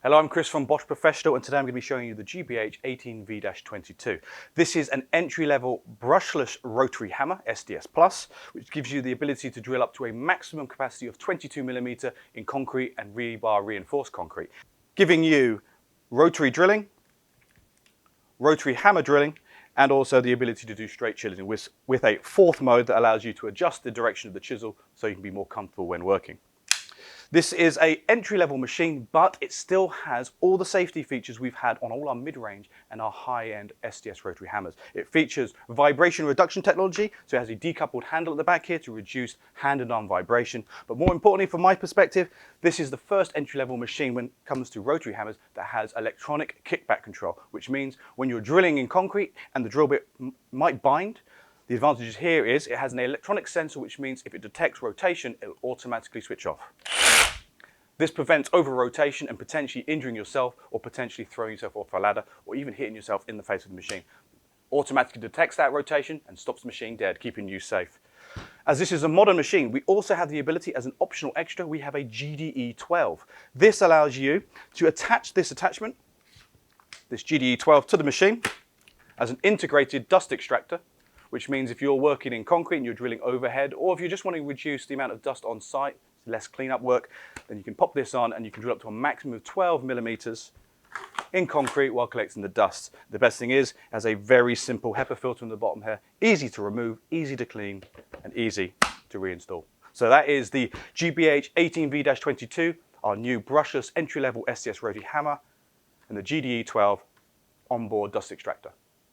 Hello, I'm Chris from Bosch Professional, and today I'm going to be showing you the GBH18V-22. This is an entry-level brushless rotary hammer, SDS+, which gives you the ability to drill up to a maximum capacity of 22mm in concrete and rebar reinforced concrete, giving you rotary drilling, rotary hammer drilling, and also the ability to do straight chiseling with a fourth mode that allows you to adjust the direction of the chisel so you can be more comfortable when working. This is an entry-level machine, but it still has all the safety features we've had on all our mid-range and our high-end SDS rotary hammers. It features vibration reduction technology, so it has a decoupled handle at the back here to reduce hand and arm vibration. But more importantly, from my perspective, this is the first entry-level machine when it comes to rotary hammers that has electronic kickback control, which means when you're drilling in concrete and the drill bit might bind, the advantage here is it has an electronic sensor, which means if it detects rotation, it will automatically switch off. This prevents over-rotation and potentially injuring yourself or potentially throwing yourself off a ladder or even hitting yourself in the face of the machine. Automatically detects that rotation and stops the machine dead, keeping you safe. As this is a modern machine, we also have the ability as an optional extra, we have a GBH18V-12. This allows you to attach this attachment, this GBH18V-12, to the machine as an integrated dust extractor, which means if you're working in concrete and you're drilling overhead, or if you're just wanting to reduce the amount of dust on site, less cleanup work, then you can pop this on and you can drill up to a maximum of 12mm in concrete while collecting the dust. The best thing is, it has a very simple HEPA filter in the bottom here, easy to remove, easy to clean, and easy to reinstall. So that is the GBH18V-22, our new brushless entry-level SDS rotary hammer, and the GBH18V onboard dust extractor.